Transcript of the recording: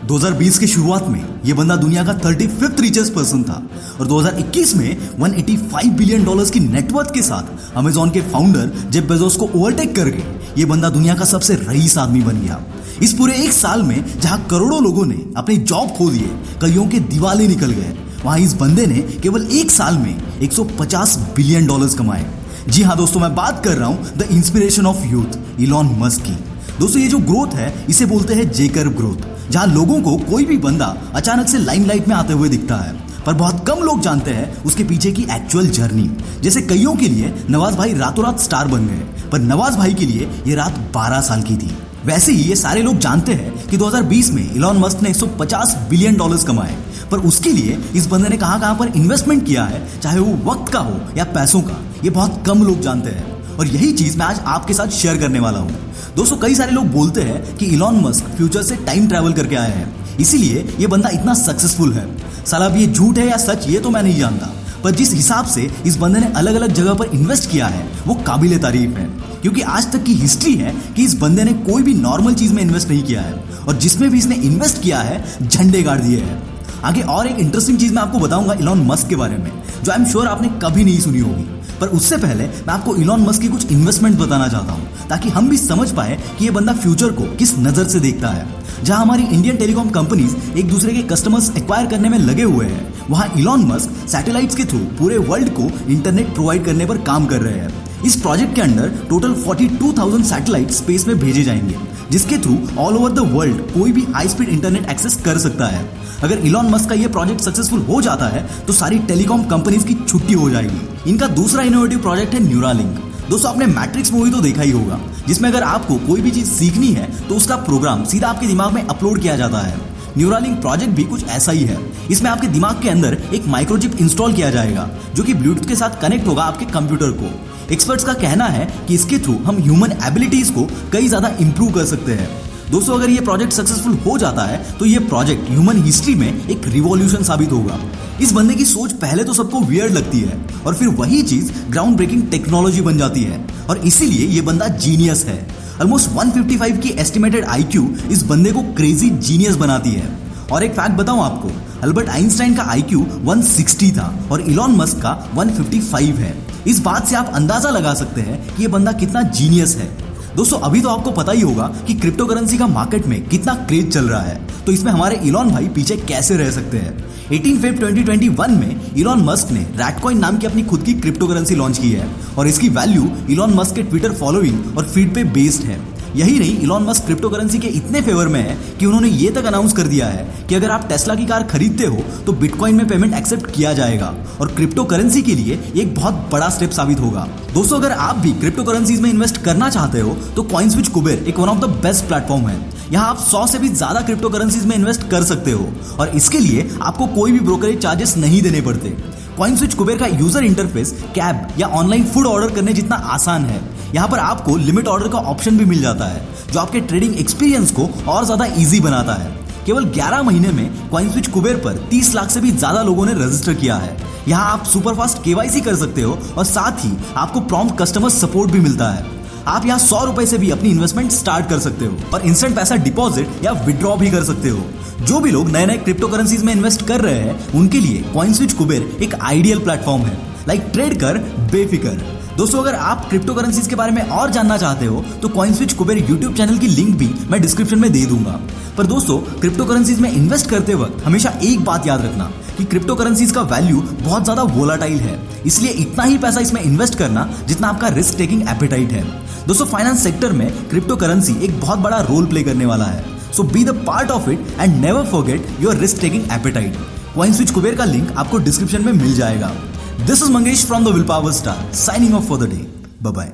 2020 की शुरुआत में ये बंदा दुनिया का 35th रिचेस्ट पर्सन था और 2021 में 185 बिलियन डॉलर्स की नेटवर्थ के साथ अमेजॉन के फाउंडर जेफ बेजोस को ओवरटेक करके ये बंदा दुनिया का सबसे रईस आदमी बन गया। इस पूरे एक साल में जहां करोड़ों लोगों ने अपनी जॉब खो दिए, कईयों के दिवाले निकल गए, वहां इस बंदे ने केवल एक साल में 150 बिलियन डॉलर्स कमाए। जी हाँ दोस्तों, मैं बात कर रहा हूं the inspiration of youth, Elon Musk की। दोस्तों ये जो ग्रोथ है इसे बोलते हैं जे कर्व ग्रोथ, जहां लोगों को कोई भी बंदा अचानक से लाइमलाइट में आते हुए दिखता है पर बहुत कम लोग जानते हैं उसके पीछे की एक्चुअल जर्नी। जैसे कईयों के लिए नवाज भाई रातों रात स्टार बन गए, पर नवाज भाई के लिए ये रात 12 साल की थी। वैसे ही ये सारे लोग जानते हैं कि 2020 में इलॉन मस्क ने 150 बिलियन डॉलर्स कमाए, पर उसके लिए इस बंदे ने कहां पर इन्वेस्टमेंट किया है, चाहे वो वक्त का हो या पैसों का, ये बहुत कम लोग जानते हैं। और यही चीज मैं आज आपके साथ शेयर करने वाला हूं। दोस्तों कई सारे लोग बोलते हैं कि इलॉन मस्क फ्यूचर से टाइम ट्रैवल करके आया है, इसीलिए ये बंदा इतना सक्सेसफुल है। साला अब ये झूठ है या सच ये तो मैं नहीं जानता, पर जिस हिसाब से इस बंदे ने अलग अलग जगह पर इन्वेस्ट किया है वो काबिले तारीफ है, क्योंकि आज तक की हिस्ट्री है कि इस बंदे ने कोई भी नॉर्मल चीज में इन्वेस्ट नहीं किया है और जिसमें भी इसने इन्वेस्ट किया है झंडे गाड़ दिए हैं। आगे और एक इंटरेस्टिंग चीज मैं आपको बताऊंगा इलॉन मस्क के बारे में, जो आई एम श्योर आपने कभी नहीं सुनी होगी। पर उससे पहले मैं आपको इलॉन मस्क की कुछ इन्वेस्टमेंट बताना चाहता हूं, ताकि हम भी समझ पाए कि ये बंदा फ्यूचर को किस नजर से देखता है। जहां हमारी इंडियन टेलीकॉम कंपनीज एक दूसरे के कस्टमर्स एक्वायर करने में लगे हुए हैं, वहां इलॉन मस्क सैटेलाइट्स के थ्रू पूरे वर्ल्ड को इंटरनेट प्रोवाइड करने पर काम कर रहे हैं। इस प्रोजेक्ट के अंडर टोटल 42,000 सैटेलाइट स्पेस में भेजे जाएंगे, जिसके through all over the world कोई भी हाई स्पीड इंटरनेट एक्सेस कर सकता है। अगर इलॉन मस्क का ये प्रोजेक्ट सक्सेसफुल हो जाता है तो सारी टेलीकॉम कंपनीज की छुट्टी हो जाएगी। इनका दूसरा इनोवेटिव प्रोजेक्ट है न्यूरालिंक। दोस्तों आपने मैट्रिक्स मूवी तो देखा ही होगा, जिसमें अगर आपको कोई भी चीज सीखनी है तो उसका प्रोग्राम सीधा आपके दिमाग में अपलोड किया जाता है। न्यूरालिंक प्रोजेक्ट भी कुछ ऐसा ही है। इसमें आपके दिमाग के अंदर एक माइक्रोचिप इंस्टॉल किया जाएगा जो कि ब्लूटूथ के साथ कनेक्ट होगा आपके कंप्यूटर को। एक्सपर्ट्स का कहना है कि इसके थ्रू हम ह्यूमन एबिलिटीज को कई ज्यादा इंप्रूव कर सकते हैं। दोस्तों अगर ये प्रोजेक्ट सक्सेसफुल हो जाता है तो ये प्रोजेक्ट ह्यूमन हिस्ट्री में एक रिवॉल्यूशन साबित होगा। इस बंदे की सोच पहले तो सबको वियर्ड लगती है और फिर वही चीज ग्राउंड ब्रेकिंग टेक्नोलॉजी बन जाती है, और इसीलिए ये बंदा जीनियस है। ऑलमोस्ट 155 की एस्टिमेटेड आईक्यू इस बंदे को क्रेजी जीनियस बनाती है। और एक फैक्ट बताऊं आपको, अल्बर्ट आइंस्टाइन का आईक्यू 160 था और इलॉन मस्क का 155 है। इस बात से आप अंदाजा लगा सकते हैं कि ये बंदा कितना जीनियस है। दोस्तों अभी तो आपको पता ही होगा कि क्रिप्टो करेंसी का मार्केट में कितना क्रेज चल रहा है, तो इसमें हमारे इलॉन भाई पीछे कैसे रह सकते हैं। 18 फेब 2021 में इलॉन मस्क ने रैटकॉइन नाम की अपनी खुद की क्रिप्टो करेंसी लॉन्च की है और इसकी वैल्यू इलॉन मस्क के ट्विटर फॉलोइंग और फीड पे बेस्ड है। यही नहीं, इलॉन मस्क क्रिप्टो करेंसी के इतने फेवर में है कि उन्होंने ये तक अनाउंस कर दिया है कि अगर आप टेस्ला की कार खरीदते हो तो बिटकॉइन में पेमेंट एक्सेप्ट किया जाएगा और क्रिप्टो करेंसी के लिए एक बहुत बड़ा स्टेप साबित होगा। दोस्तों अगर आप भी क्रिप्टो करेंसीज में इन्वेस्ट करना चाहते हो तो कॉइनस्विच कुबेर एक one of the best platform है। यहाँ आप 100 से भी ज्यादा क्रिप्टो करेंसीज में इन्वेस्ट कर सकते हो और इसके लिए आपको कोई भी ब्रोकरेज चार्जेस नहीं देने पड़ते। कॉइनस्विच कुबेर का यूजर इंटरफेस कैब या ऑनलाइन फूड ऑर्डर करने जितना आसान है। यहाँ पर आपको लिमिट ऑर्डर का ऑप्शन भी मिल जाता है, जो आपके ट्रेडिंग एक्सपीरियंस को और ज्यादा इजी बनाता है। केवल 11 महीने में कॉइनस्विच कुबेर पर 30 लाख से भी ज्यादा लोगों ने रजिस्टर किया है। यहाँ आप सुपरफास्ट केवाईसी कर सकते हो और साथ ही आपको प्रॉम्प्ट कस्टमर सपोर्ट भी मिलता है। आप यहाँ 100 रुपए से भी अपनी इन्वेस्टमेंट स्टार्ट कर सकते हो और इंस्टेंट पैसा डिपॉजिट या विड्रॉ भी कर सकते हो। जो भी लोग नए नए क्रिप्टो करेंसीज में इन्वेस्ट कर रहे हैं उनके लिए कॉइनस्विच कुबेर एक आइडियल प्लेटफॉर्म है। लाइक ट्रेड कर बेफिक्र। दोस्तों अगर आप क्रिप्टो करेंसीज के बारे में और जानना चाहते हो तो कॉइनस्विच कुबेर यूट्यूब चैनल की लिंक भी मैं डिस्क्रिप्शन में दे दूंगा। पर दोस्तों क्रिप्टो करेंसीज में इन्वेस्ट करते वक्त हमेशा एक बात याद रखना कि क्रिप्टो करेंसीज का वैल्यू बहुत ज्यादा वोलाटाइल है, इसलिए इतना ही पैसा इसमें इन्वेस्ट करना जितना आपका रिस्क टेकिंग एपेटाइट है। दोस्तों फाइनेंस सेक्टर में क्रिप्टो करेंसी एक बहुत बड़ा रोल प्ले करने वाला है, so be the part of it and never forget your risk taking appetite. CoinSwitch Kuber का लिंक आपको डिस्क्रिप्शन में मिल जाएगा। This is Mangesh from the Willpower Star, signing off for the day. Bye-bye.